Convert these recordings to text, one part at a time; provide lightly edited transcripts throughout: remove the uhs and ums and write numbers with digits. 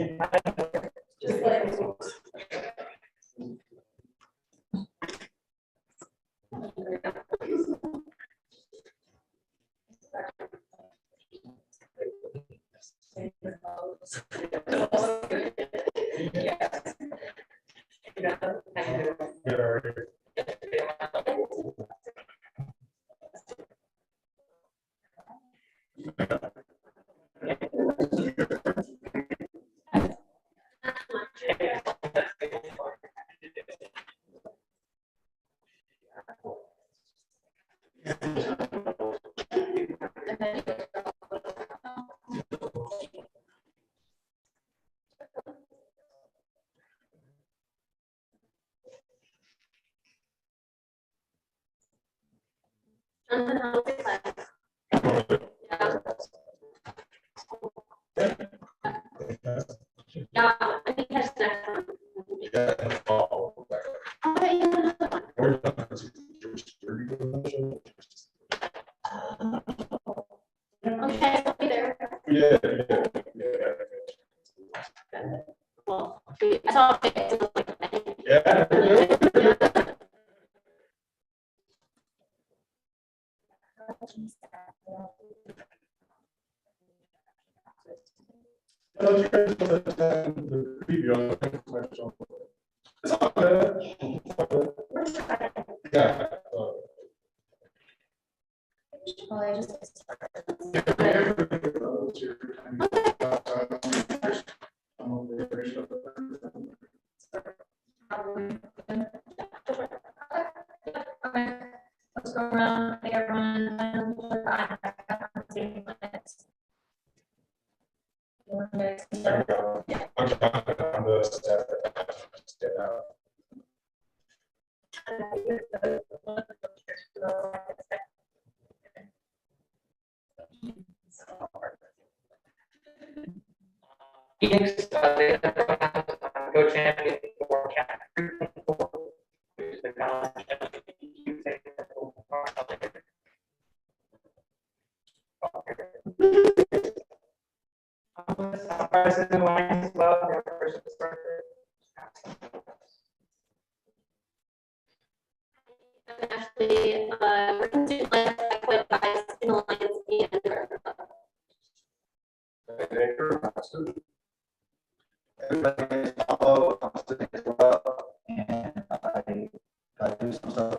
Just like. Yeah, I think that's next time. Okay, I'll be there. Well, I saw Yeah. Let's go around, make everyone. Go champion for Actually, we're going to like equip guys in the Lions Everybody follow, and I do some stuff.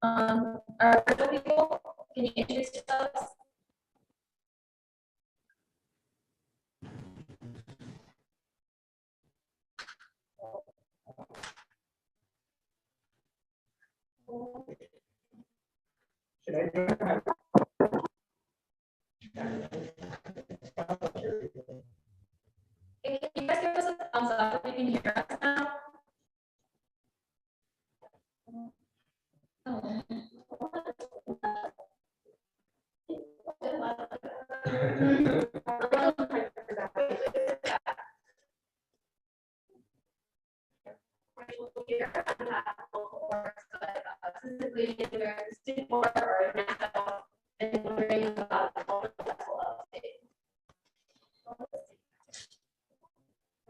Are people, can you introduce yourselves? Hey, can you guys give us a thumbs up if you can hear us now?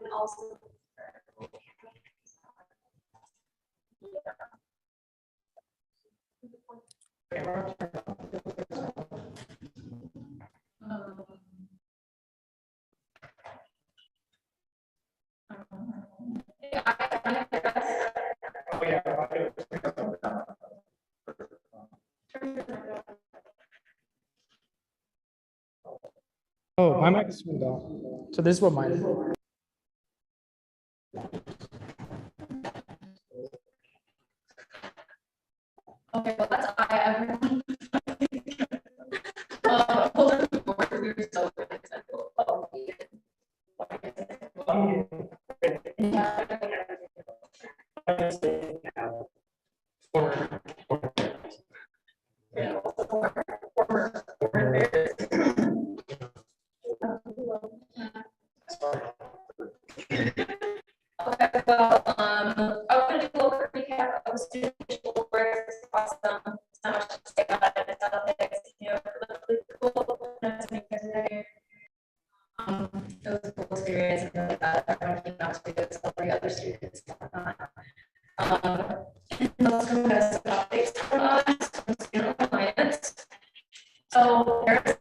And also. Oh, my mic is turned off. So this is what mine is. Okay, well, that's everyone. to make it. It was a cool experience and really glad that everyone came out to do celebrate other students. And also has some updates from us from student alliance. So there's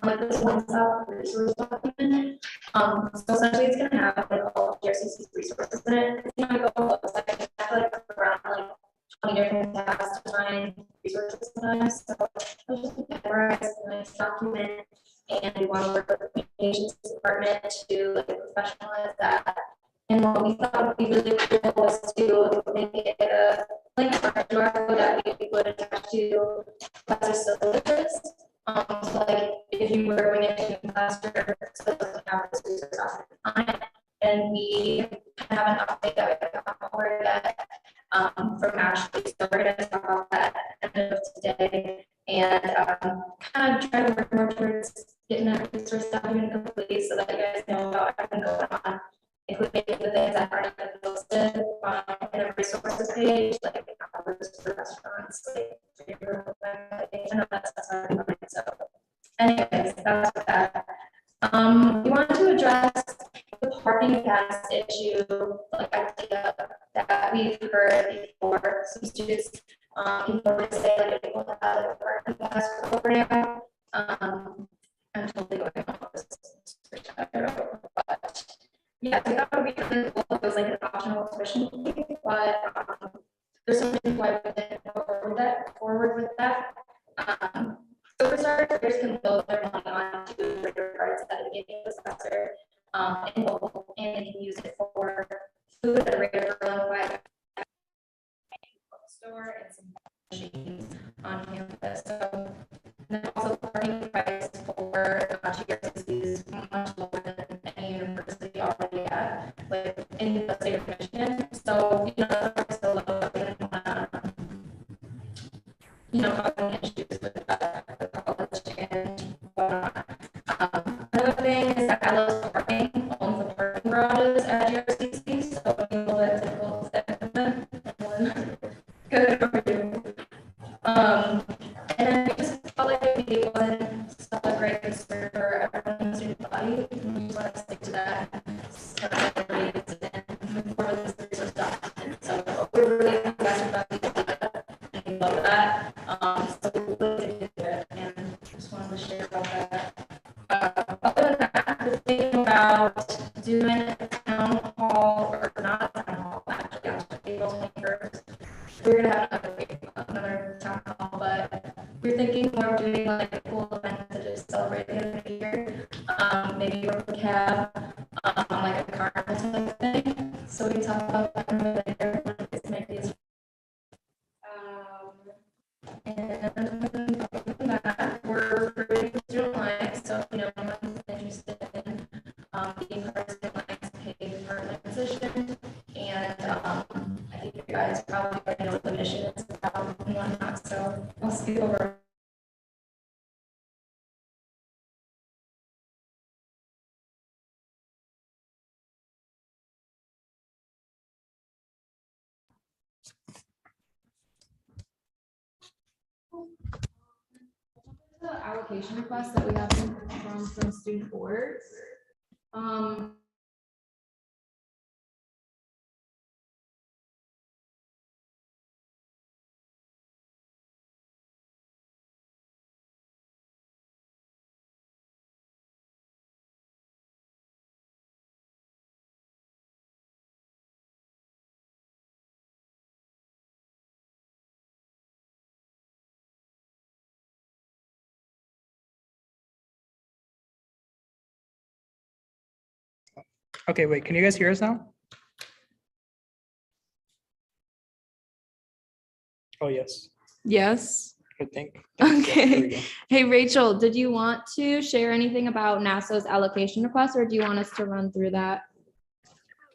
like this one stop resource document. So essentially it's gonna have like all of JRCC's resources in it. It's not like a whole website, it's like around like 20 different tabs to find resources sometimes. So it's just categorized in a nice document, and we want to work with the communications department to like professionalize that. And what we thought would be really cool was to make it a link or a QR code that we would attach to classes syllabus. So like if you were going into a class or so it doesn't have this resource on it, and we have an update that we got forward that from Ashley. So we're going to talk about that at the end of today and kind of try to work more towards getting that resource document complete so that you guys know about everything going on, including the things that aren't posted in a resources page, like hours for restaurants, like I know that's already fine. So anyways, that's what that. We want to address the parking pass issue, like idea that we've heard before. Some students, people would say like people have a parking pass program. I'm totally going off this, but yeah, I thought it would be really cool if it was like an optional tuition fee, but there's some reasons why we didn't go forward with that. So for starters, players can build their money on to regular cards at the beginning of the semester, and they can use it for food at a regular bookstore and some machines on campus. So and then also parking price for GRCCs is much lower than any university already at, like in the state of Michigan. So you know, so low, causing issues with the college and whatnot. Another thing is that I love parking owns the parking garages at GRCC, so people that typical good overview. And then because it wasn't such a great concern for everyone in the student body, we just want to stick to that. So everybody gets it in before this resource document. So we're really impressed about the data, and we love that. So we really did it, and just wanted to share about that. Other than that, we're thinking about doing a town hall, or not a town hall, actually, on April 21st. We're gonna have another town hall, but we're thinking more of doing like a cool event to just celebrate the end of the year. Maybe work with CAB on like a carnival type thing. So we can talk about that later. It's make these. And other than that, we're recruiting for student alliance. So you know, anyone's interested in being part of student alliance, paid permanent position. And I think you guys probably already know what the mission is about and whatnot. So I'll speak over. The allocation requests that we have from student boards. Okay, wait, can you guys hear us now? Oh, yes, Yes. I think. There we Okay. go. Hey, Rachel, did you want to share anything about NASA's allocation request, or do you want us to run through that?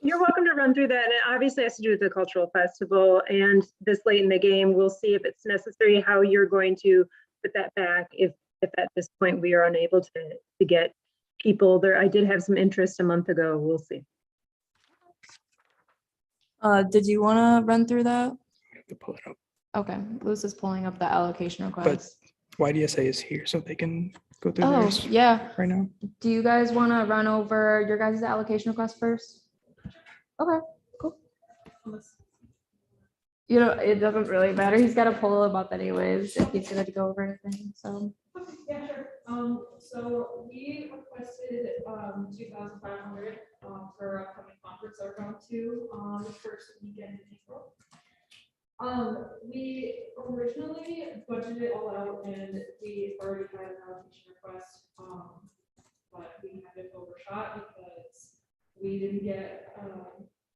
You're welcome to run through that. And it obviously has to do with the cultural festival, and this late in the game, we'll see if it's necessary, how you're going to put that back if at this point we are unable to get people there. I did have some interest a month ago. We'll see. Did you want to run through that? I have to pull it up. Okay, Luz is pulling up the allocation request. YDSA is here, so they can go through Oh, theirs yeah. right now. Do you guys want to run over your guys' allocation request first? Okay, cool. You know, it doesn't really matter. He's got to pull them up anyways, if he's gonna go over anything, so. Yeah, sure. So we requested, 2,500, for upcoming conference that we're going to, the first weekend in April. We originally budgeted it all out and we already had an allocation request, but we had it overshot because we didn't get,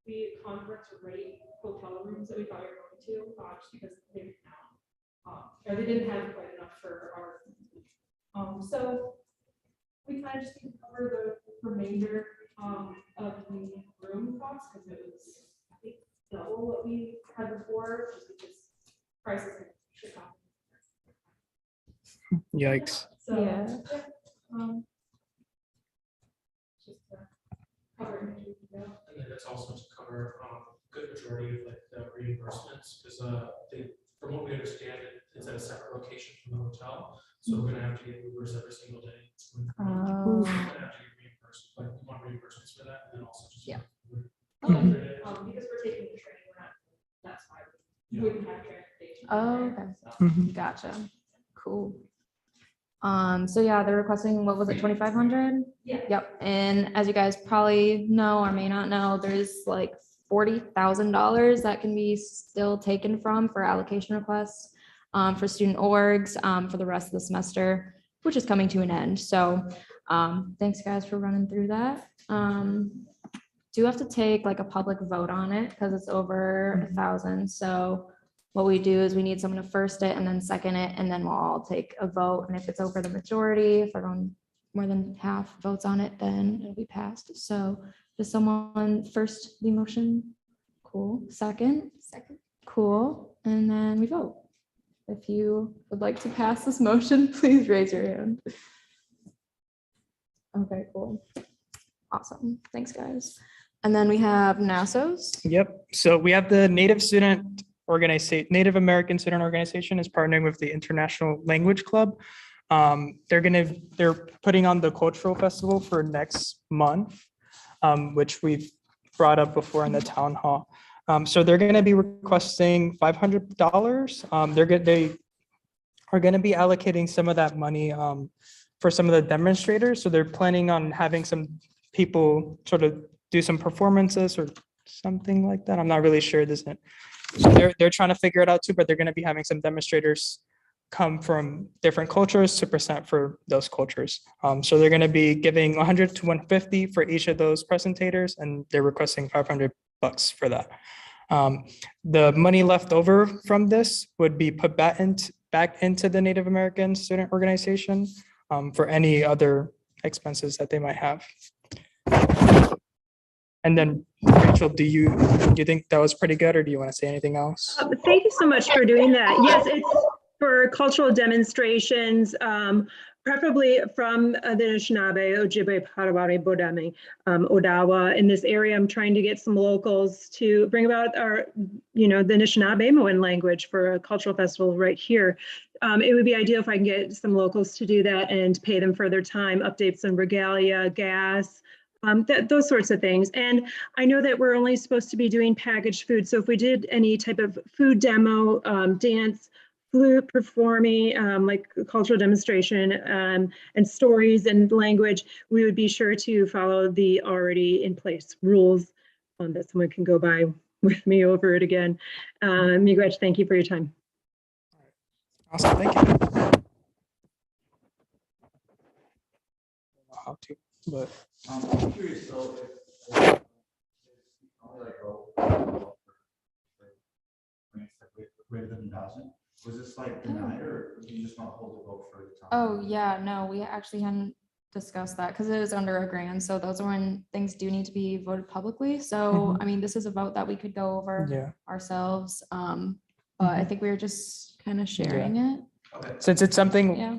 the conference ready hotel rooms that we thought we were going to, just because they didn't have, or they didn't have quite enough for our. So we kind of just need to cover the remainder, of the room costs, because it was, I think, double what we had before, just because prices in Chicago. Yikes. So, Yeah. just to cover it. And then it's also to cover good majority of like the reimbursements, because from what we understand, it's at a separate location from the hotel. So we're gonna have to get Ubers every single day. So we're Oh. gonna have to get reimbursed, like we want reimbursements for that, and then also just. Yeah. Because we're taking the training, we're not, that's why we wouldn't have transportation. Oh, okay. So, Mhm. Gotcha. Cool. So yeah, they're requesting, what was it, 2,500? Yeah. Yep, and as you guys probably know or may not know, there's like $40,000 that can be still taken from for allocation requests for student orgs for the rest of the semester, which is coming to an end. So thanks guys for running through that. Do have to take like a public vote on it because it's over 1,000. So what we do is we need someone to first it and then second it, and then we'll all take a vote. And if it's over the majority, if everyone more than half votes on it, then it'll be passed. So does someone first the motion? Cool. Second? Second. Cool. And then we vote. If you would like to pass this motion, please raise your hand. Okay, cool. Awesome. Thanks, guys. And then we have NASO's. Yep. So we have the Native Student Organization, Native American Student Organization is partnering with the International Language Club. They're putting on the cultural festival for next month, which we've brought up before in the town hall. So they're going to be requesting $500. They are going to be allocating some of that money for some of the demonstrators. So they're planning on having some people sort of do some performances or something like that. I'm not really sure. So they're trying to figure it out too, but they're going to be having some demonstrators come from different cultures to present for those cultures. So they're going to be giving 100 to 150 for each of those presentators, and they're requesting $500 for that. The money left over from this would be put back into the Native American Student Organization for any other expenses that they might have. And then Rachel, do you think that was pretty good, or do you want to say anything else? Thank you so much for doing that. Yes, it's for cultural demonstrations, preferably from the Anishinaabe, Ojibwe, Potawatomi, Bodami, Odawa. In this area, I'm trying to get some locals to bring about our, the Anishinaabe language for a cultural festival right here. It would be ideal if I can get some locals to do that and pay them for their time, updates on regalia, gas, those sorts of things. And I know that we're only supposed to be doing packaged food. So if we did any type of food demo, dance, flute performing, like a cultural demonstration and stories and language, we would be sure to follow the already in place rules on this. Someone can go by with me over it again. Miigwech, thank you for your time. Awesome, thank you. I don't know how to, but I'm curious, so if only like greater than 1,000, was this like denied, or did you just not hold the vote for the time? Oh, yeah, no, we actually hadn't discussed that because it is under a grant. So those are when things do need to be voted publicly. So, I mean, this is a vote that we could go over yeah. ourselves. But I think we were just kind of sharing it. Okay. Since it's something, Yeah.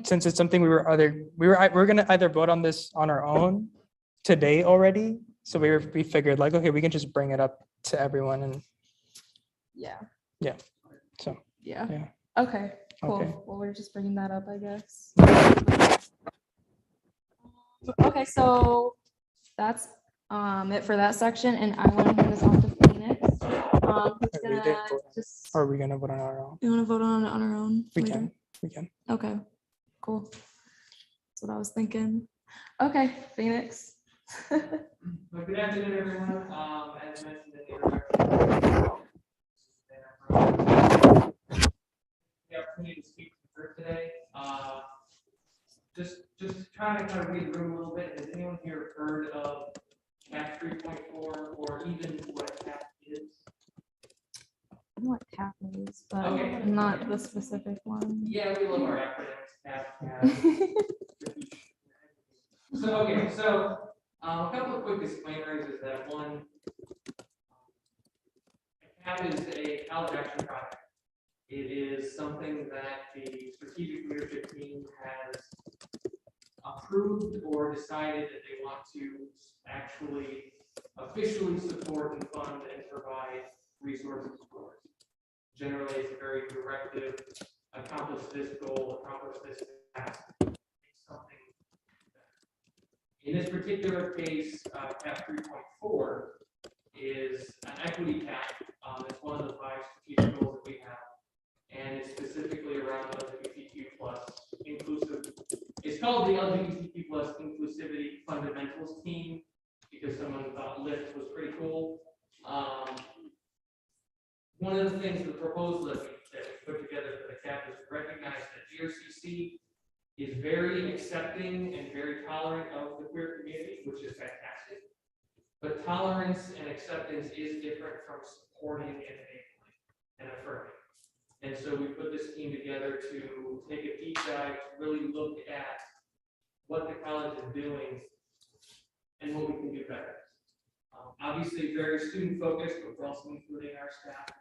we're gonna either vote on this on our own today already. So we figured like, okay, we can just bring it up to everyone and Yeah. Yeah. So, Yeah. yeah. Okay, cool. Okay. Well, we're just bringing that up, I guess. Okay, so that's it for that section, and I want to hand this off to Phoenix. Who's We did gonna vote. just, Are we gonna vote on our own? you want to vote on it on our own? We later? can, we can. Okay, cool. That's what I was thinking. Okay, Phoenix. Well, good afternoon, everyone. As mentioned in the introduction, the opportunity to speak to the group today. Just trying to kind of read the room a little bit. Has anyone here heard of CAP 3.4 or even what CAP is? I know what CAP is, but Okay. not the specific one. Yeah, we love our acronyms. CAP. So a couple of quick disclaimers is that one, CAP is a college action project. It is something that the strategic leadership team has approved or decided that they want to actually officially support and fund and provide resources for. Generally, it's a very directive, accomplish this goal, accomplish this task. It's something. In this particular case, CAP 3.4 is an equity cap. It's one of the 5 strategic goals that we have. And it's specifically around LGBTQ plus inclusive. It's called the LGBTQ plus inclusivity fundamentals team because someone thought LIFT was pretty cool. One of the things, the proposal that we put together for the CAP is recognize that GRCC is very accepting and very tolerant of the queer community, which is fantastic. But tolerance and acceptance is different from supporting and enabling and affirming. And so we put this team together to take a deep dive, to really look at what the college is doing and what we can do better. Obviously, very student focused, but we're also including our staff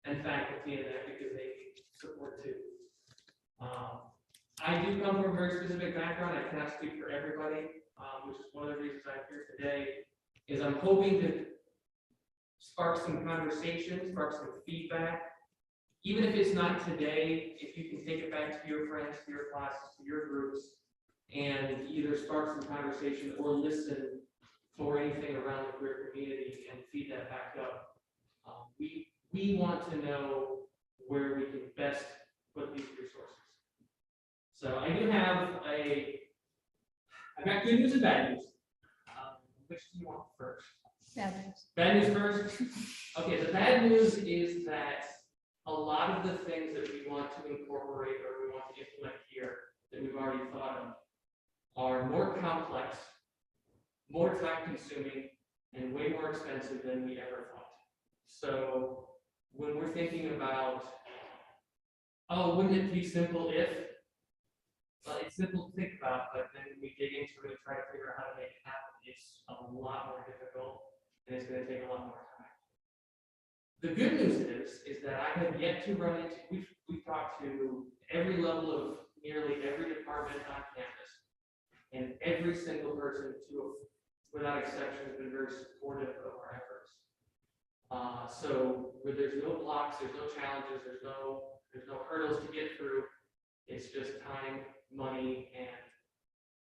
and faculty in that because they need support too. I do come from a very specific background. I cannot speak for everybody, which is one of the reasons I'm here today. Is I'm hoping to spark some conversation, spark some feedback. Even if it's not today, if you can take it back to your friends, to your classes, to your groups, and either spark some conversation or listen for anything around the queer community and feed that back up. We want to know where we can best put these resources. So I do have I've got good news and bad news. Which do you want first? Bad news first? Okay, the bad news is that a lot of the things that we want to incorporate or we want to implement here that we've already thought of are more complex, more time consuming, and way more expensive than we ever thought. So when we're thinking about, oh, wouldn't it be simple if? Well, it's simple to think about, but then when we dig into it and try to figure out how to make it happen, it's a lot more difficult and it's going to take a lot more time. The good news is that I have yet to run into, we've talked to every level of nearly every department on campus, and every single person, without exception, has been very supportive of our efforts. So where there's no blocks, there's no challenges, there's no hurdles to get through. It's just time, money, and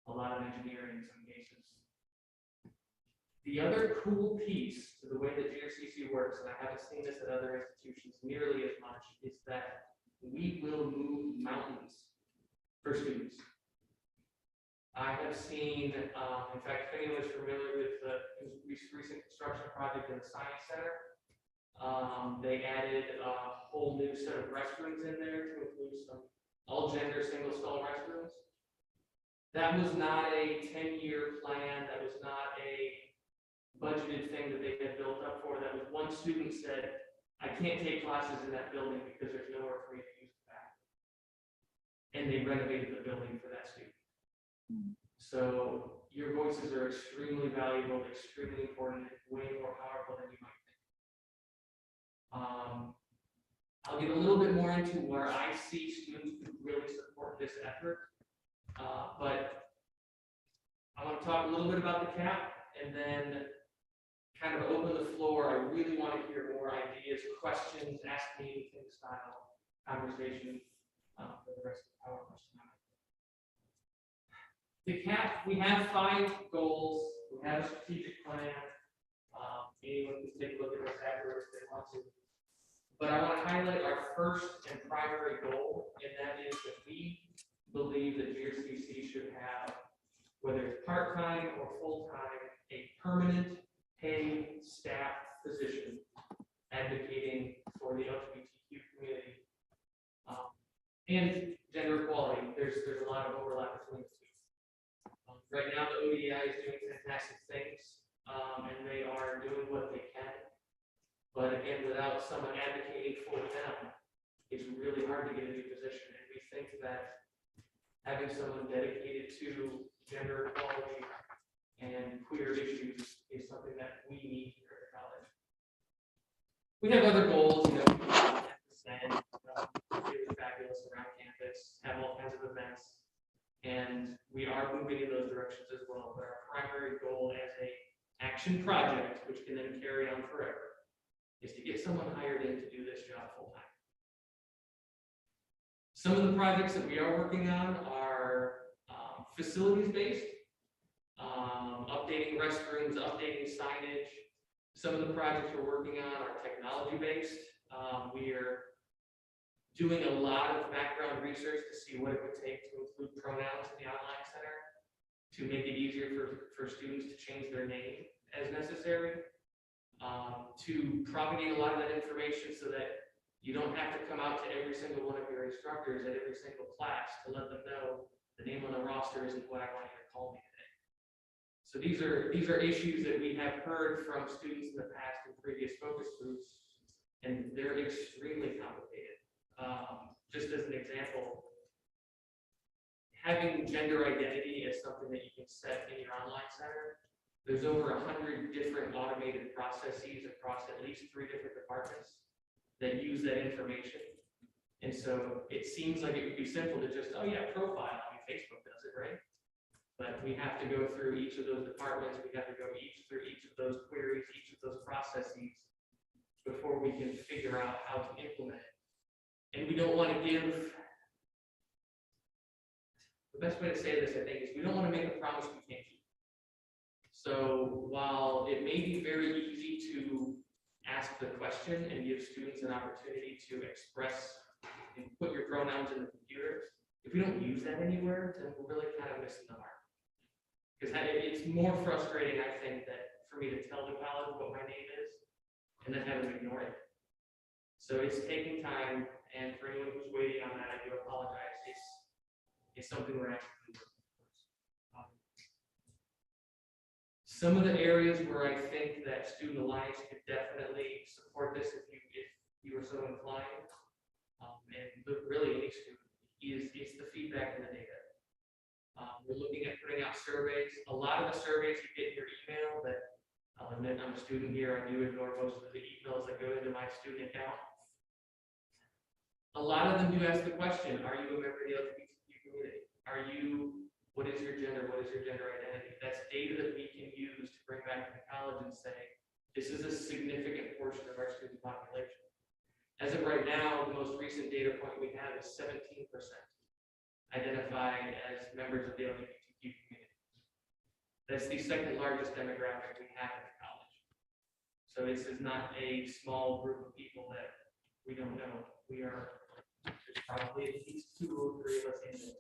a lot of engineering in some cases. The other cool piece to the way that GRCC works, and I haven't seen this at other institutions nearly as much, is that we will move mountains for students. I have seen, in fact, if anyone is familiar with the recent construction project in the Science Center, they added a whole new set of restrooms in there to include some all-gender single-stall restrooms. That was not a 10-year plan. That was not a budgeted thing that they had built up for. That was one student said, I can't take classes in that building because there's nowhere for me to use the bathroom. And they renovated the building for that student. So your voices are extremely valuable, extremely important, way more powerful than you might think. I'll get a little bit more into where I see students who really support this effort, but I want to talk a little bit about the CAP and then kind of open the floor. I really want to hear more ideas, questions, ask me anything style conversation for the rest of the PowerPoint. we have 5 goals, we have a strategic plan. Anyone can take a look at this afterwards if they want to. But I want to highlight our first and primary goal, and that is that we believe that GRCC should have, whether it's part-time or full-time, a permanent paid staff position advocating for the LGBTQ community. And gender equality, there's a lot of overlap between the two. Right now, the ODI is doing fantastic things, and they are doing what they can. But again, without someone advocating for them, it's really hard to get a new position. And we think that having someone dedicated to gender equality and queer issues is something that we need here at college. We have other goals, you know, really fabulous around campus, have all kinds of events, and we are moving in those directions as well. But our primary goal as a action project, which can then carry on forever, is to get someone hired in to do this job full time. Some of the projects that we are working on are facilities based, updating restrooms, updating signage. Some of the projects we're working on are technology based. We are doing a lot of background research to see what it would take to include pronouns in the online center to make it easier for students to change their name as necessary, to propagate a lot of that information so that you don't have to come out to every single one of your instructors at every single class to let them know the name on the roster isn't what I want you to call me today. So these are issues that we have heard from students in the past in previous focus groups, and they're extremely complicated. Just as an example, having gender identity as something that you can set in your online center, there's over 100 different automated processes across at least 3 different departments that use that information. And so it seems like it would be simple to just, oh yeah, profile. I mean, Facebook does it, right? But we have to go through each of those departments. We have to go through each of those queries, each of those processes before we can figure out how to implement it. And we don't want to give, the best way to say this, I think, is we don't want to make a promise we can't keep. So while it may be very easy to ask the question and give students an opportunity to express and put your pronouns in the computer, if we don't use that anywhere, then we're really kind of missing the mark. Because it's more frustrating, I think, that for me to tell the college what my name is and then have them ignore it. So it's taking time, and for anyone who's waiting on that, I do apologize. It's something we're actually working towards. Some of the areas where I think that Student Alliance could definitely support this if you were so inclined, and really any student, is the feedback and the data. We're looking at putting out surveys. A lot of the surveys you get in your email that I'll admit I'm a student here, I do ignore most of the emails that go into my student account. A lot of them do ask the question, are you a member of the LGBTQ community? What is your gender? What is your gender identity? That's data that we can use to bring back to the college and say, this is a significant portion of our student population. As of right now, the most recent data point we have is 17% identified as members of the LGBTQ community. That's the second largest demographic we have in the college. So this is not a small group of people that we don't know. There's probably at least 2 or 3 of us in this.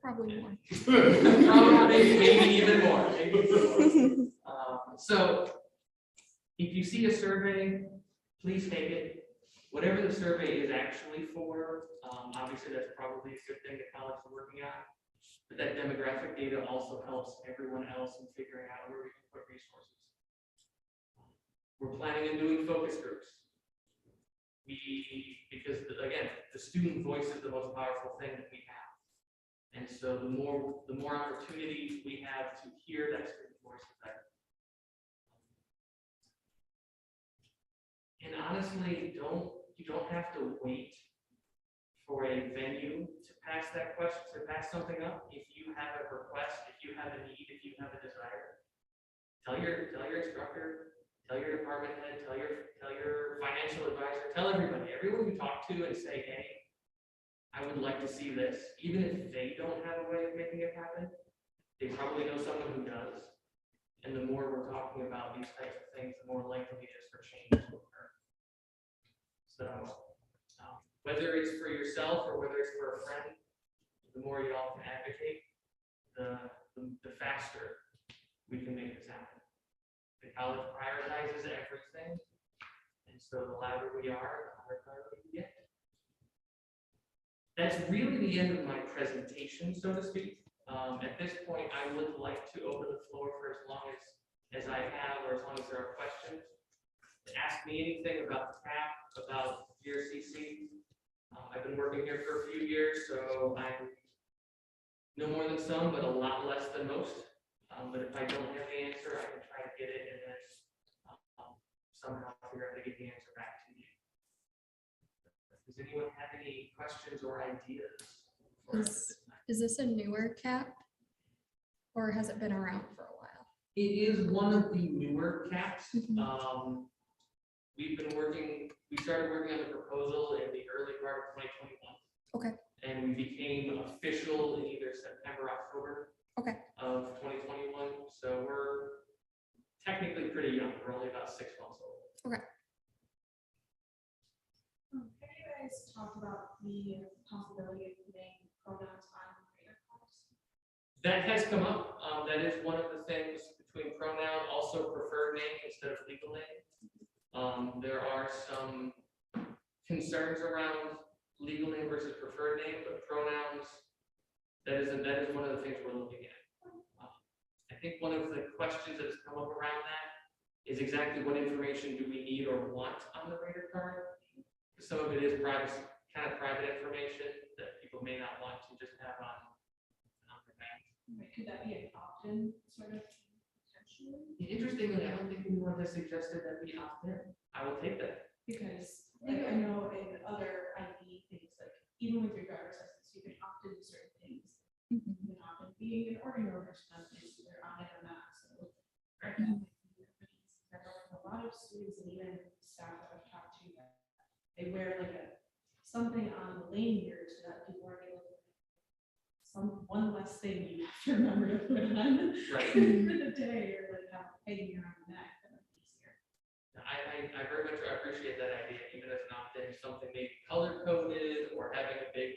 Probably more. Probably, maybe even more. So if you see a survey, please take it. Whatever the survey is actually for, obviously that's probably a good thing the college is working on. But that demographic data also helps everyone else in figuring out where we can put resources. We're planning on doing focus groups. Because again, the student voice is the most powerful thing that we have. And so the more opportunities we have to hear that student voice, the better. And honestly, you don't have to wait for a venue to pass that question, to pass something up. If you have a request, if you have a need, if you have a desire, tell your instructor, tell your department head, tell your financial advisor, tell everybody, everyone you talk to, and say, hey, I would like to see this, even if they don't have a way of making it happen, they probably know someone who does. And the more we're talking about these types of things, the more likely it is for change to occur. So, whether it's for yourself or whether it's for a friend, the more y'all can advocate, the faster we can make this happen. The college prioritizes everything, and so the louder we are, the higher priority we get. That's really the end of my presentation, so to speak. At this point, I would like to open the floor for as long as I have, or as long as there are questions. Ask me anything about the CAP, about GRCC. I've been working here for a few years, so I'm no more than some, but a lot less than most. But if I don't have the answer, I can try to get it and then somehow figure out how to get the answer back to you. Does anyone have any questions or ideas? Is this a newer CAP? Or has it been around for a while? It is one of the newer CAPs. We started working on the proposal in the early part of 2021. Okay. And we became official in either September, October Okay. of 2021. So we're technically pretty young. We're only about 6 months old. Okay. Have you guys talked about the possibility of putting pronouns on radar cards? That has come up. That is one of the things between pronoun, also preferred name instead of legal name. There are some concerns around legal name versus preferred name, but pronouns, that is one of the things we're looking at. I think one of the questions that has come up around that is exactly what information do we need or want on the rater card? Some of it is private, kind of private information that people may not want to just have on their back. Could that be an opt-in sort of potentially? Interestingly, I don't think anyone has suggested that we opt in. I will take that. Because like I know in other ID things, like even with your driver's license, you can opt into certain things. You can opt in being an organ donor or something, either on it or not. So a lot of students and even staff that I've talked to, they wear like something on the lanyard so that people are able to one less thing you have to remember to put on Right. for the day, or like have hanging around the neck. That would be easier. I very much appreciate that idea, even if not then something maybe color coded or having a big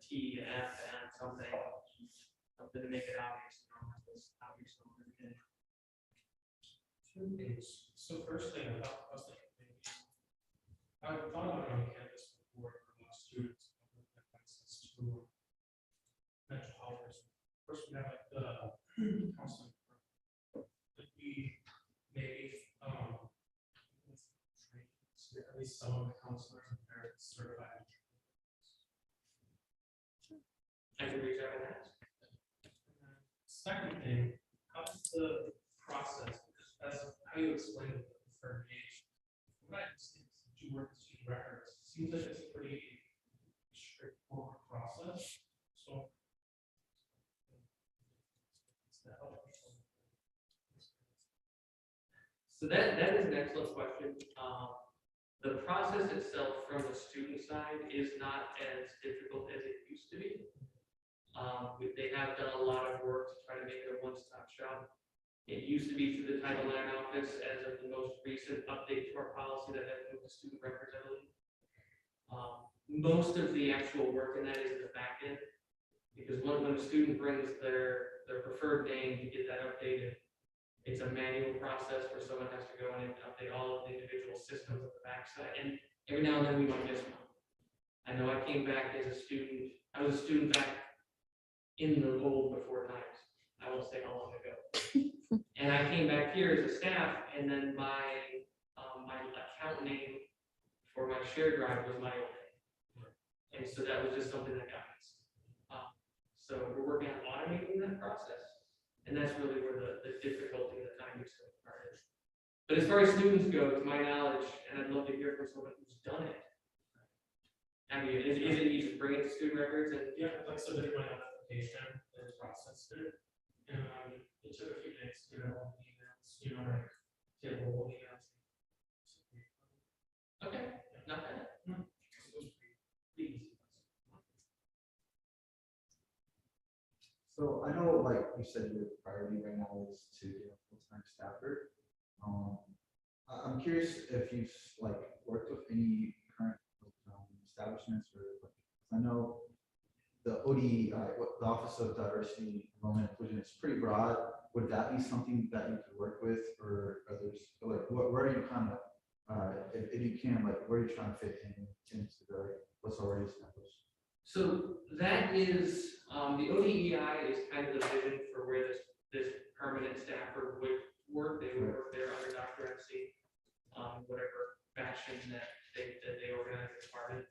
T, F, and something to make it obvious. Two things. So first thing, I was thinking, maybe, I've thought about it on campus before for a lot of students with access to mental health. First, we have like the counseling. But we maybe at least some of the counselors and parents certified. I can reach out and ask. Second thing, how's the process? Because as how you explain it, the preferred age, what I understand is that you work with student records. It seems like it's a pretty straightforward process. So So that is an excellent question. The process itself from the student side is not as difficult as it used to be. They have done a lot of work to try to make it a one-stop shop. It used to be through the Title IX office as of the most recent update to our policy that has moved to student records, I believe. Most of the actual work in that is in the back end, because when a student brings their preferred name to get that updated, it's a manual process where someone has to go in and update all of the individual systems at the backside. And every now and then we might miss one. I know I came back as a student. I was a student back in the old before times. I won't say how long ago. And I came back here as a staff, and then my account name for my shared drive was my old name. And so that was just something that got missed. So we're working on automating that process. And that's really where the difficulty and the time consuming part is. But as far as students go, to my knowledge, and I'd love to hear from someone who's done it. I mean, is it you just bring it to student records and yeah, like submitted my application, and processed it, and it took a few days to get all the emails, like get all the emails. okay, not bad. So it was pretty easy. So I know, like you said, your priority right now is to get a full-time staffer. I'm curious if you've like worked with any current establishments or like, I know the ODEI, the Office of Diversity, Enrollment, and Inclusion, it's pretty broad. Would that be something that you could work with, or others? Like, where are you kind of, if you can, like, where are you trying to fit into the what's already established? So that is, the ODEI is kind of the vision for where this permanent staffer would work. They would work there under Dr. MC, whatever fashion that they organize as part of.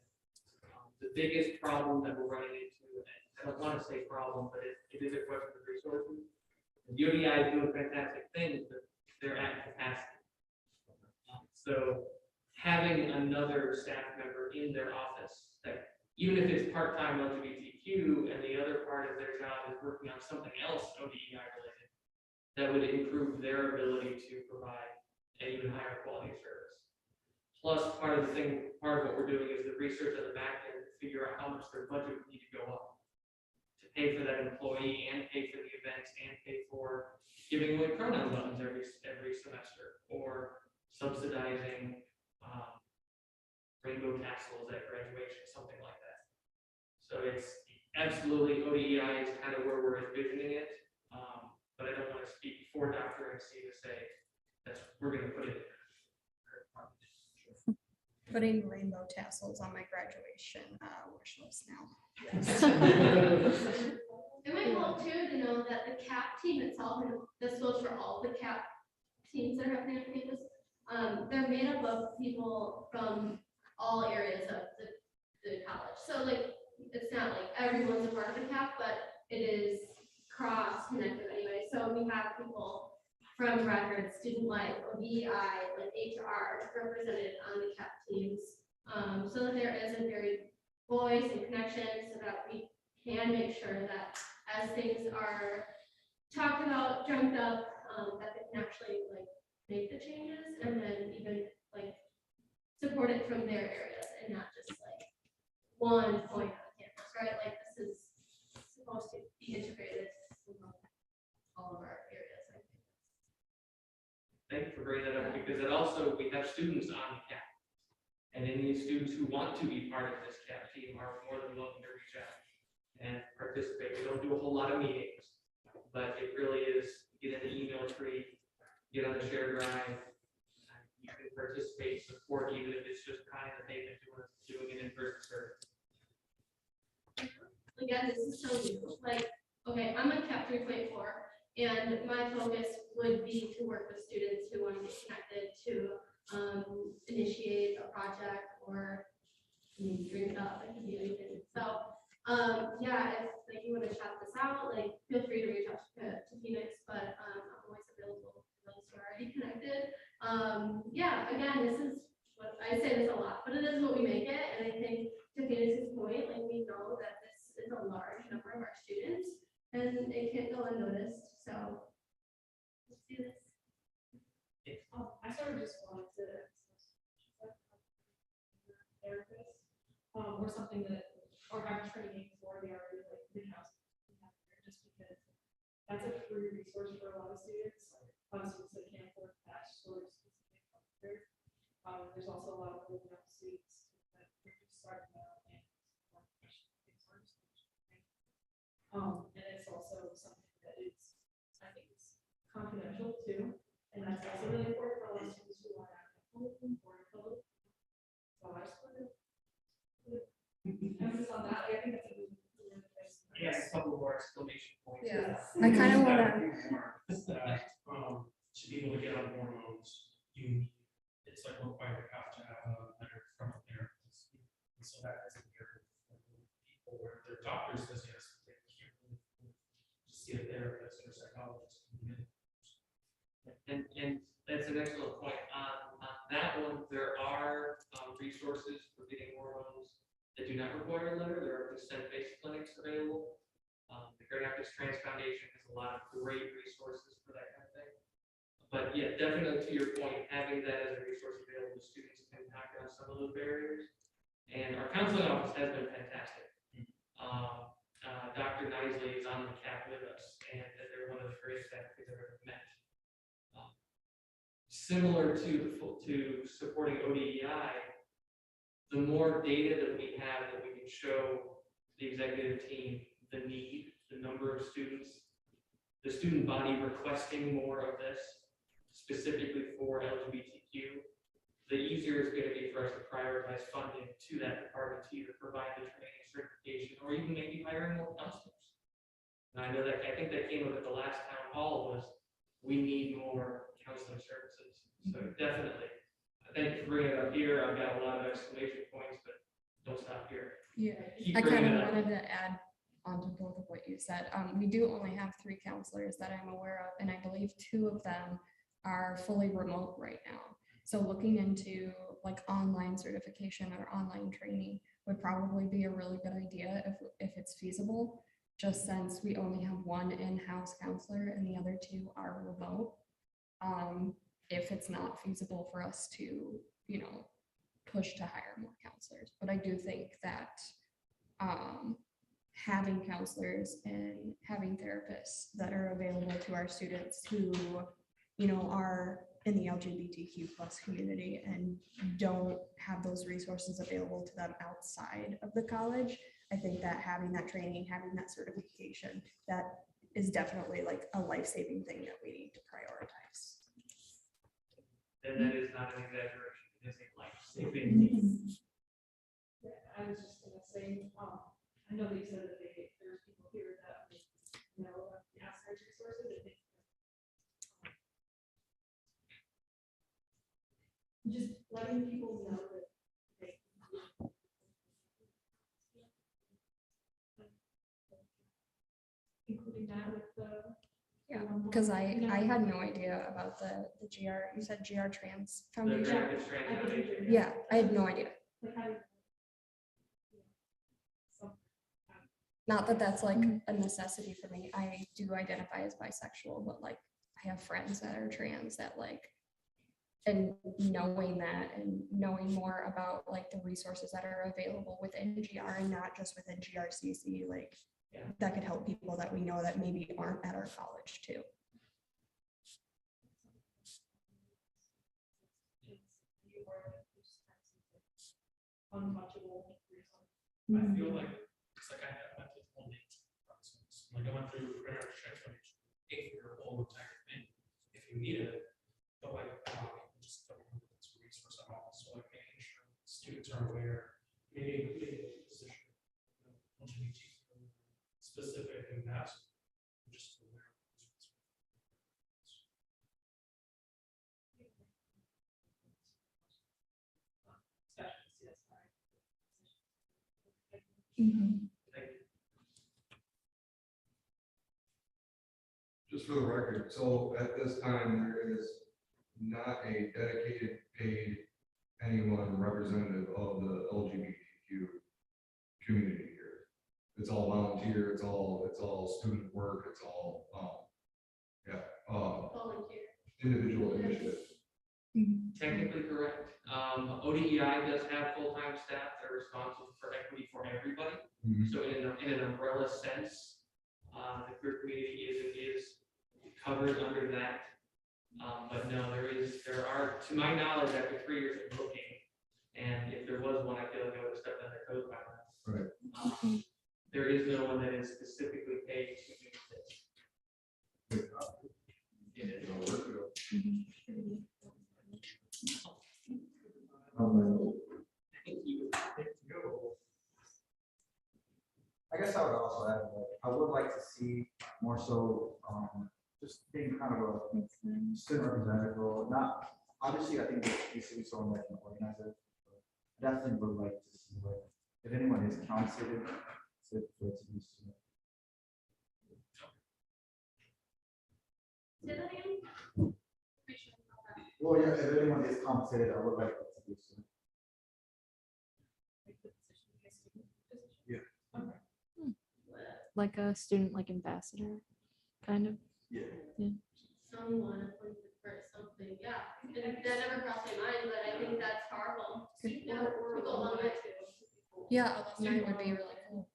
The biggest problem that we're running into, and I don't want to say problem, but it is a question of resources. The ODEI is doing fantastic things, but they're at capacity. So having another staff member in their office that, even if it's part-time LGBTQ and the other part of their job is working on something else ODEI related, that would improve their ability to provide an even higher quality service. Plus, part of what we're doing is the research on the back end to figure out how much their budget would need to go up to pay for that employee and pay for the events and pay for giving away pronoun buttons every semester, or subsidizing rainbow tassels at graduation, something like that. So it's absolutely, ODEI is kind of where we're envisioning it, but I don't want to speak for Dr. MC to say we're going to put it there. Putting rainbow tassels on my graduation wish list now. It might help too to know that the CAP team itself, and this goes for all the CAP teams that are happening on campus, they're made up of people from all areas of the college. So like, it's not like everyone's a part of the CAP, but it is cross-connected anyway. So we have people from records, student life, ODEI, like HR represented on the CAP teams. So that there is a very voice and connection so that we can make sure that as things are talked about, jumped up, that they can actually like make the changes and then even like support it from their areas and not just like one point on campus, right? Like this is supposed to be integrated in all of our areas. Thank you for bringing that up, because it also, we have students on the CAP. And any students who want to be part of this CAP team are more than welcome to reach out and participate. We don't do a whole lot of meetings, but it really is get in the email tree, get on the shared drive. You can participate, support, even if it's just kind of they've been doing an in-person service. Again, this is so new. Like, okay, I'm on CAP 3.4. And my focus would be to work with students who want to get connected to initiate a project or dream it up. It could be anything. So yeah, if like you want to chat this out, like feel free to reach out to Phoenix, but I'm always available for those who are already connected. Yeah, again, this is what I say this a lot, but it is what we make it. And I think to Phoenix's point, like we know that this is a large number of our students and it can't go unnoticed. So let's do this. I sort of just wanted to therapist, or something that, or have training for the already like in-house, just because that's a free resource for a lot of students. A lot of students that can't afford that sort of specific healthcare. There's also a lot of open up students that are just starting out and and it's also something that is, I think, it's confidential too, and that's also really important for a lot of students who are at home or in public. So I just wanted to emphasis on that. I think that's a really nice. Yes, a couple more exclamation points. Yeah, I kind of want to. To be able to get on hormones, it's like required, you have to have a letter from a therapist. And so that is here for people where their doctor says yes, they can't really just see a therapist or psychologist. And that's an excellent point. On that one, there are resources for getting hormones that do not require a letter. There are consent-based clinics available. The Grand Rapids Trans Foundation has a lot of great resources for that kind of thing. But yeah, definitely to your point, having that as a resource available to students can knock down some of those barriers. And our counseling office has been fantastic. Dr. Nisley is on the CAP with us, and that they're one of the greatest faculty I've ever met. Similar to supporting ODEI, the more data that we have that we can show the executive team, the need, the number of students, the student body requesting more of this, specifically for LGBTQ, the easier it's going to be for us to prioritize funding to that department to either provide the training certification or even maybe hiring more counselors. And I know that, I think that came up at the last town hall was, we need more counseling services. So definitely, thank you for bringing it up here. I've got a lot of exclamation points, but don't stop here. Yeah, Keep I kind bringing of it up. wanted to add on to both of what you said. We do only have 3 counselors that I'm aware of, and I believe 2 of them are fully remote right now. So looking into like online certification or online training would probably be a really good idea if it's feasible, just since we only have 1 in-house counselor and the other 2 are remote. If it's not feasible for us to, you know, push to hire more counselors. But I do think that having counselors and having therapists that are available to our students who, you know, are in the LGBTQ+ community and don't have those resources available to them outside of the college, I think that having that training, having that certification, that is definitely like a life-saving thing that we need to prioritize. And that is not an exaggeration, it is a life-saving thing. Yeah, I was just gonna say, I know that you said that there's people here that, you know, ask their resources. Just letting people know that they. Including that with the. Yeah, because I had no idea about the GR, you said GR Trans The Foundation. Rapid Trans Foundation. Yeah, I had no idea. Like how. Not that that's like a necessity for me. I do identify as bisexual, but like I have friends that are trans that like, and knowing that and knowing more about like the resources that are available within GR and not just within GRCC, like Yeah. that could help people that we know that maybe aren't at our college too. Untouchable. I feel like, it's like I went through the whole nature process. Like I went through grammar transformation, pay for your whole entire thing. If you need it, but like, just don't know if it's a resource at all. So like making sure students are aware, maybe including a position, LGBTQ specific and that's just aware. Just for the record, so at this time, there is not a dedicated paid anyone representative of the LGBTQ community here. It's all volunteer, it's all student work, it's all, individual initiative. Technically correct. ODEI does have full-time staff that are responsible for equity for everybody. So in an umbrella sense, the queer community is covered under that. But no, there are, to my knowledge, after 3 years of looking, and if there was one, I feel like I would have stepped on their toes by now. Right. There is no one that is specifically paid to do this. I guess I would also add that I would like to see more so, just being kind of a student representative role, not, obviously, I think it needs to be someone that can organize it. But I definitely would like to see, like, if anyone is compensated, for it to be student. Well, yeah, if anyone is compensated, I would like it to be student. Like a student like ambassador, kind of. Yeah. Someone appointed for something, yeah, and that never crossed my mind, but I think that's powerful. Or People love it. Yeah, alumni would be really cool.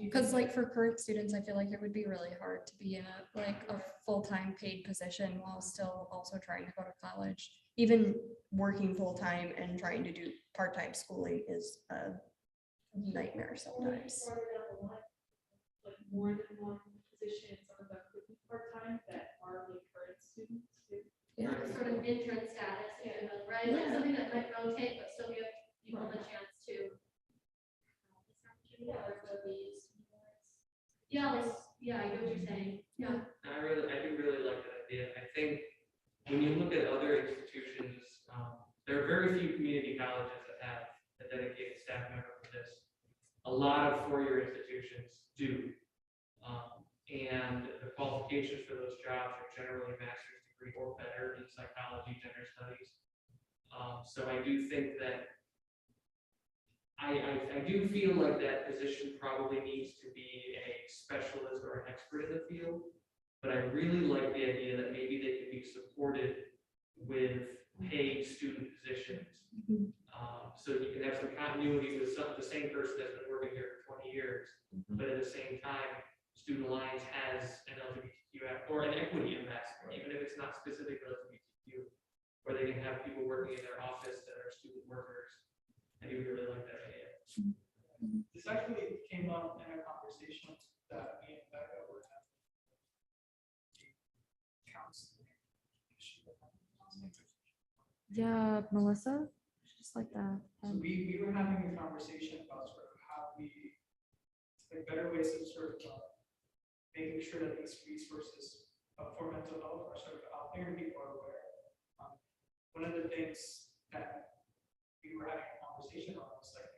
Do Because like for current students, I feel like it would be really hard to be in a full-time paid position while still also trying to go to college. Even working full-time and trying to do part-time schooling is a nightmare sometimes. Like more than one position, some of them could be part-time that are like current students too. Yeah. Sort of intern status, right? Like something that might rotate, but still give people the chance to. Yeah, like, yeah, I get what you're saying. Yeah. I do really like that idea. I think when you look at other institutions, there are very few community colleges that have a dedicated staff member for this. A lot of four-year institutions do. And the qualifications for those jobs are generally a master's degree or better in psychology, gender studies. So I do think that I do feel like that position probably needs to be a specialist or an expert in the field. But I really like the idea that maybe they could be supported with paid student positions. So you can have some continuity with the same person that's been working here for 20 years, but at the same time, Student Alliance has an LGBTQ or an equity ambassador, even if it's not specific to LGBTQ, where they can have people working in their office that are student workers. I do really like that idea. This actually came up in a conversation that me and Becca were having. Yeah, Melissa, just like that. So we were having a conversation about sort of how we, like better ways of sort of making sure that these resources for mental health are sort of out there and people are aware. One of the things that we were having a conversation on was like,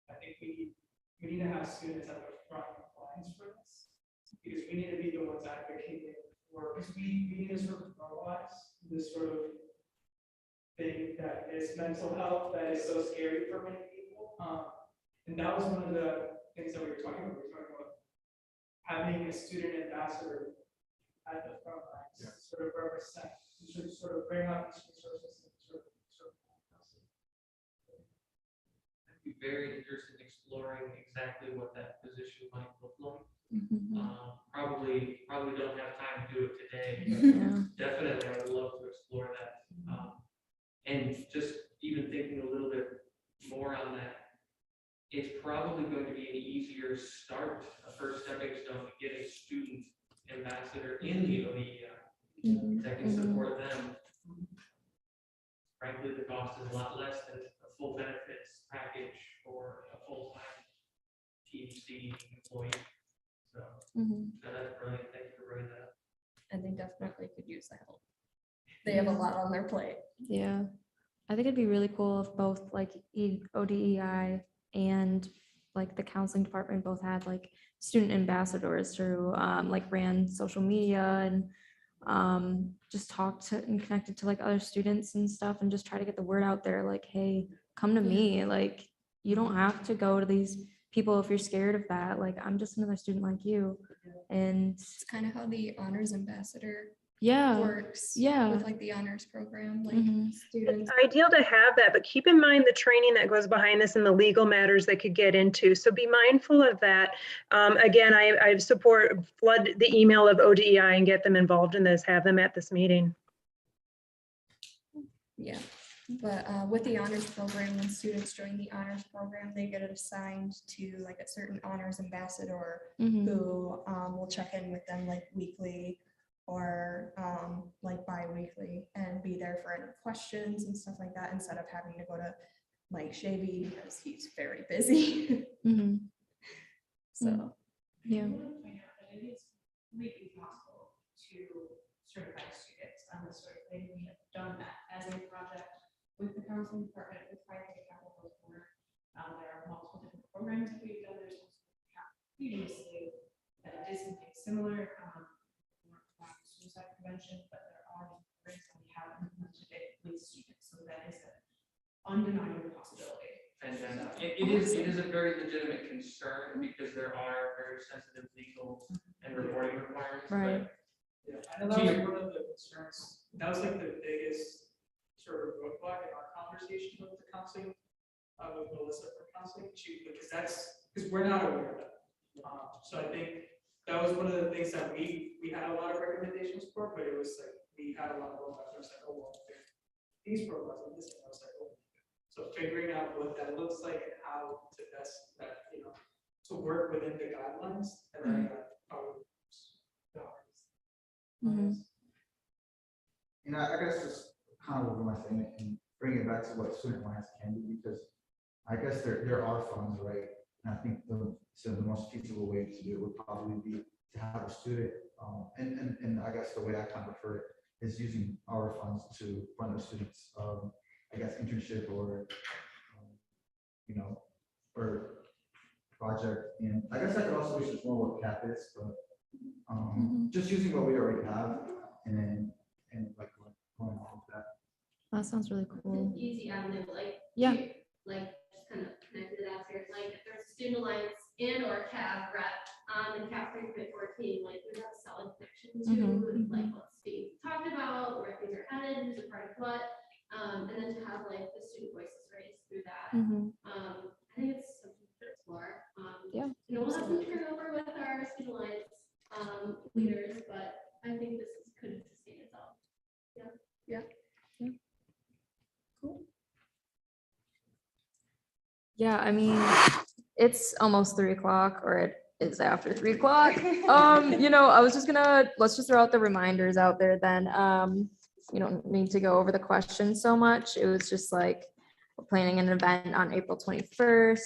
I think we need to have students at the front lines for this, because we need to be the ones advocating for, because we need to sort of normalize this sort of thing that is mental health that is so scary for many people. And that was one of the things that we were talking about. We were talking about having a student ambassador at the front lines, sort of represent, sort of bring up these resources and sort of I'd be very interested in exploring exactly what that position might look like. Probably don't have time to do it today, but definitely I would love to explore that. And just even thinking a little bit more on that, it's probably going to be an easier start, a first stepping stone to get a student ambassador in the ODEI that can support them. Frankly, the cost is a lot less than a full benefits package for a full-time THC employee. So that's brilliant. Thank you for bringing that up. And they definitely could use the help. They have a lot on their plate. Yeah, I think it'd be really cool if both like ODEI and like the counseling department both had like student ambassadors who like ran social media and just talked to and connected to like other students and stuff and just try to get the word out there like, hey, come to me. Like, you don't have to go to these people if you're scared of that. Like, I'm just another student like you. And It's kind of how the honors ambassador yeah, works. yeah. With like the honors program, like students. It's ideal to have that, but keep in mind the training that goes behind this and the legal matters they could get into. So be mindful of that. Again, I support flood the email of ODEI and get them involved in this, have them at this meeting. Yeah, but with the honors program, when students join the honors program, they get assigned to like a certain honors ambassador who will check in with them like weekly or like bi-weekly and be there for any questions and stuff like that instead of having to go to Mike Shavy because he's very busy. So yeah. I want to point out that it is completely possible to certify students on this sort of thing. We have done that as a project with the counseling department, with Fire Capital Corner. There are multiple different programs that we've done. There's also previously that did something similar. Suicide prevention, but there are programs that we have implemented it with students, so that is an undeniable possibility. Fantastic. It is a very legitimate concern because there are very sensitive legal and reporting requirements. Right. Yeah, I know that was one of the concerns. That was like the biggest sort of roadblock in our conversation with the counseling, with Melissa from counseling. Because we're not aware of that. So I think that was one of the things that we had a lot of recommendations for, but it was like, we had a lot of roadblocks. I was like, oh, well, there are these roadblocks and this, and I was like, oh. So figuring out what that looks like and how to best that, to work within the guidelines, and then probably. Mhm. I guess just kind of over my thing and bring it back to what student alliance can do, because I guess there are funds, right? And I think the most feasible way to do it would probably be to have a student, and I guess the way I kind of prefer it is using our funds to fund the students, I guess internship or, or project. And I guess I could also use more what CAP is, but just using what we already have and like going on with that. That sounds really It's cool. an easy avenue, like. Yeah. Like, just kind of connected to that here, like, if there's a student alliance and or CAB rep, and CAB 3.14, like, we have a solid connection to, like, what's being talked about, where things are headed, who's a part of what, and then to have, like, the student voices raised through that. I think it's something to explore. Yeah. We'll have to turn over with our student alliance, leaders, but I think this could sustain itself. Yeah, I mean, it's almost 3 o'clock, or it is after 3 o'clock. I was just let's just throw out the reminders out there then. You don't need to go over the questions so much. It was just like, we're planning an event on April 21st.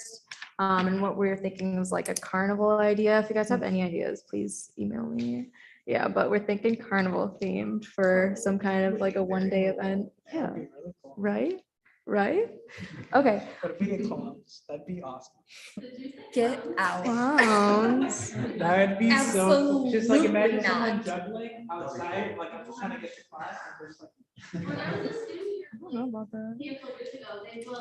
And what we were thinking was like a carnival idea. If you guys have any ideas, please email me. Yeah, but we're thinking carnival themed for some kind of like a 1-day event. Yeah, That'd be really cool. right? Okay. But if we get clowns, that'd be awesome. Get out. Clowns. That would be so cool. Just like imagine Absolutely someone not. juggling outside, like I'm just trying to get to class. And there's like, When I was a student here, I don't know about that. a couple years ago, they put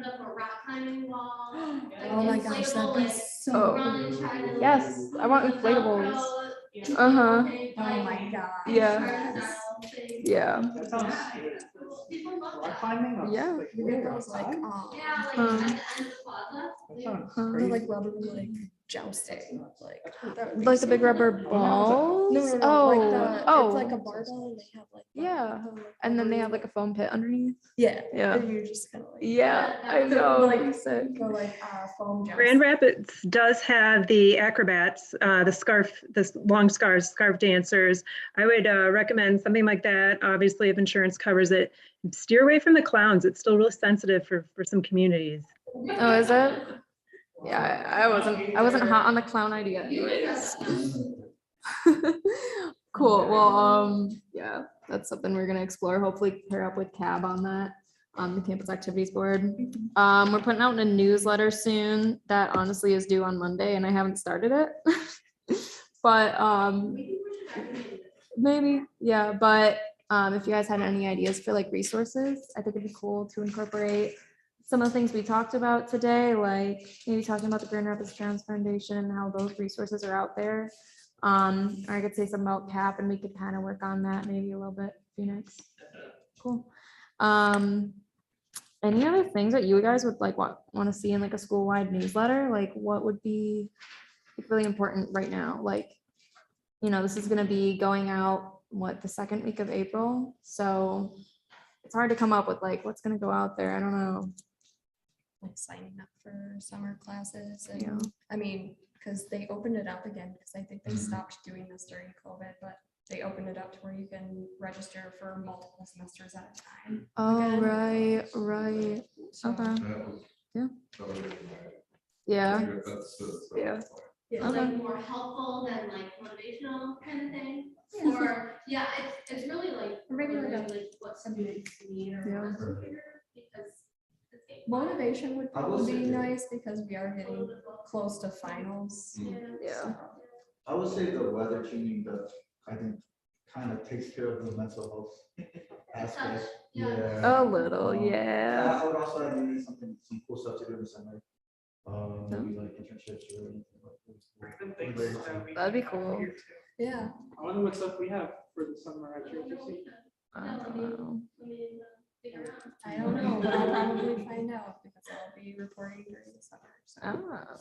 up a rock climbing wall. like Oh my gosh, that'd be inflatable, like, so. run and try to, like, Yes, I want do the inflatables. Velcro, Uh-huh. okay, Oh like, my god. Yeah. style thing. Yeah. that sounds good. People love Rock that. climbing? on, Yeah. like, We did those like, outside? Yeah, like Um, at the end of the plaza. That sounds Huh. or crazy. like rubber like jousting, like. that would be Like the so big cool. rubber balls? No, like the, Oh, it's like a barbell and they have like. the- Yeah. the, like, and then they rubber, have like a foam pit underneath. Yeah. Yeah. And you're just kind of like. Yeah, I know. Like- That'd be sick. Go like, foam joust. Grand Rapids does have the acrobats, the long scarf dancers. I would recommend something like that. Obviously, if insurance covers it, steer away from the clowns. It's still really sensitive for some communities. Oh, is it? Yeah, I wasn't hot on the clown idea anyways. Cool. Well, yeah, that's something we're gonna explore. Hopefully pair up with CAB on that, the campus activities board. We're putting out a newsletter soon that honestly is due on Monday and I haven't started it. But maybe, yeah, but if you guys had any ideas for like resources, I think it'd be cool to incorporate some of the things we talked about today, like maybe talking about the Grand Rapids Trans Foundation and how those resources are out there. Or I could say something about CAP and we could kind of work on that maybe a little bit, Phoenix. Cool. Any other things that you guys would like want to see in like a school-wide newsletter? Like what would be really important right now? Like, this is gonna be going out, the second week of April? So it's hard to come up with like, what's gonna go out there? I don't know. Like signing up for summer classes Yeah. and, I mean, because they opened it up again, because I think they stopped doing this during COVID, but they opened it up to where you can register for multiple semesters at a time. Oh, again. right. So, Okay. That was. Yeah. that was- Yeah. That's the. Yeah. It's Okay. like more helpful than like motivational kind of thing. Yeah. Or, yeah, it's really like. Or maybe like a- like what students need or Yeah. want to hear, because. it's getting Motivation would I will probably be say- nice because we are getting close to finals. Yeah. I would say the weather changing does, I think, kind of takes care of the mental health aspect. Yeah. A little, yeah. I would also add maybe some cool stuff to do in the summer. Maybe like internships or anything like Random things that we That'd be can cool. here too. Yeah. I wonder what stuff we have for the summer at JTC. I don't know. I don't know, but I'll probably find out because I'll be reporting during the summer. So Ah,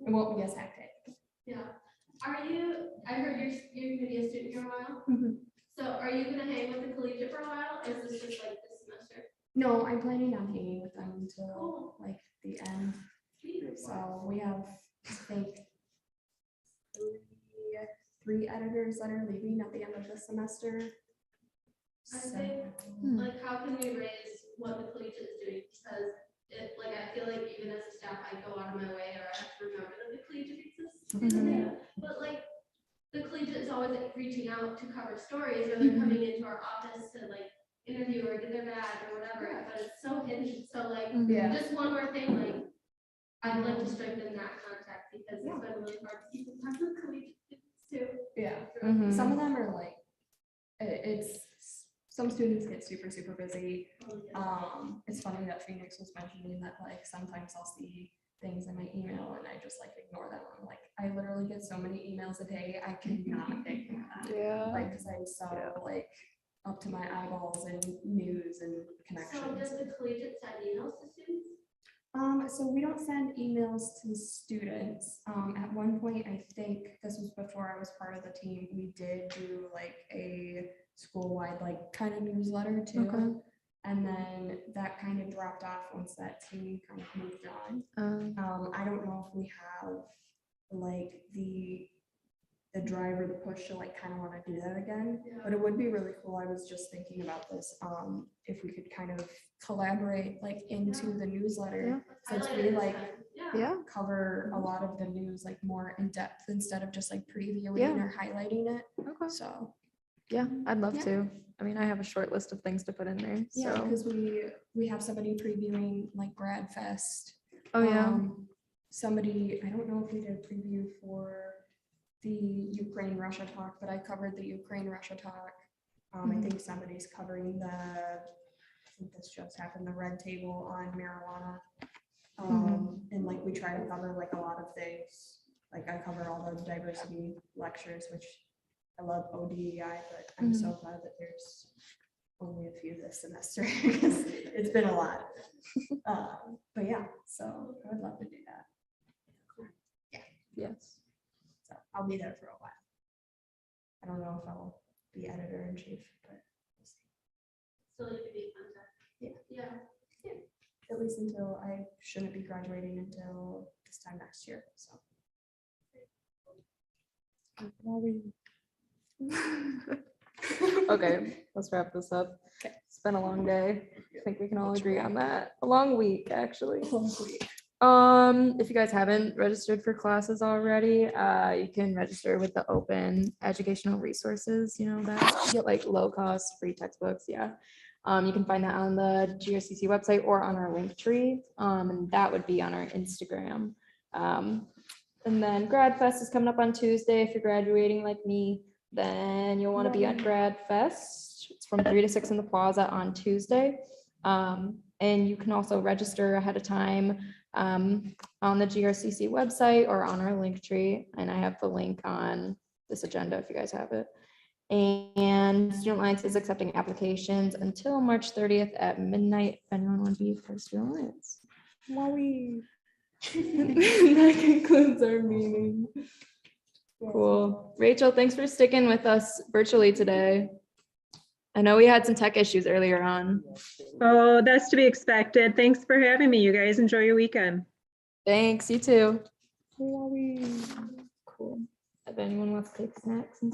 it won't be as hectic. Yeah. I heard you're gonna be a student for a while. Mhm. So are you gonna hang with the collegiate for a while? Or is this just like this semester? No, I'm planning on hanging with them until Cool. like the end. So we have, I think, three editors that are leaving at the end of the semester. I So- think, Hmm. like, how can we raise what the collegiate is doing? Because it, like, I feel like even as a staff, I go out of my way or I have to remember that the collegiate exists. Mhm. But like, the collegiate is always like reaching out to cover stories or they're coming into our office to like interview or get their badge or whatever, but it's so hidden. So like, Yeah. just one more thing, like, I'd like to strengthen that contact because it's been really hard to keep in touch with collegiate students too. Yeah. Mhm. Some of them are like, it's, some students get super, super busy. It's funny that Phoenix was mentioning that like sometimes I'll see things in my email and I just like ignore them. I'm like, I literally get so many emails a day, I cannot ignore that. Yeah. Like, cause I'm so like up to my eyeballs in news and So connections. does the collegiate send emails to students? So we don't send emails to the students. At one point, I think this was before I was part of the team, we did do like a school-wide like kind of newsletter too. Okay. And then that kind of dropped off once that team kind of moved on. I don't know if we have like the drive or the push to like kind of want to do that again, but it would be really cool. I was just thinking about this, if we could kind of collaborate like into the newsletter, since Highlight we it this like time. Yeah. cover a lot of the news like more in depth instead of just like previewing Yeah. or highlighting it. Okay. So Yeah, I'd love Yeah. to. I mean, I have a short list of things to put in there. yeah, So. because we have somebody previewing like Grad Fest. Oh, yeah. Somebody, I don't know if we did a preview for the Ukraine-Russia talk, but I covered the Ukraine-Russia talk. I think somebody's covering I think this just happened, the Red Table on marijuana. And like, we try to cover like a lot of things. Like I cover all the diversity lectures, which I love ODEI, but I'm so glad that there's only a few this semester because it's been a lot. But yeah, so I would love to do that. Yes. So I'll be there for a while. I don't know if I'll be editor in chief, but we'll see. So you could be in contact. Yeah. At least until I shouldn't be graduating until this time next year, so. Okay, let's wrap this up. Okay. It's been a long day. I think we can all agree on that. A long week, actually. Long week. If you guys haven't registered for classes already, you can register with the open educational resources, you know, that you get like low cost free textbooks. Yeah. You can find that on the GRCC website or on our link tree. And that would be on our Instagram. And then Grad Fest is coming up on Tuesday. If you're graduating like me, then you'll want to be at Grad Fest. It's from 3 to 6 in the plaza on Tuesday. And you can also register ahead of time on the GRCC website or on our link tree. And I have the link on this agenda if you guys have it. And Student Alliance is accepting applications until March 30th at midnight. If anyone wants to be part of Student Alliance. That concludes our meeting. Cool. Rachel, thanks for sticking with us virtually today. I know we had some tech issues earlier on. Oh, that's to be expected. Thanks for having me. You guys enjoy your weekend. Thanks, you too. Cool. If anyone wants to take snacks and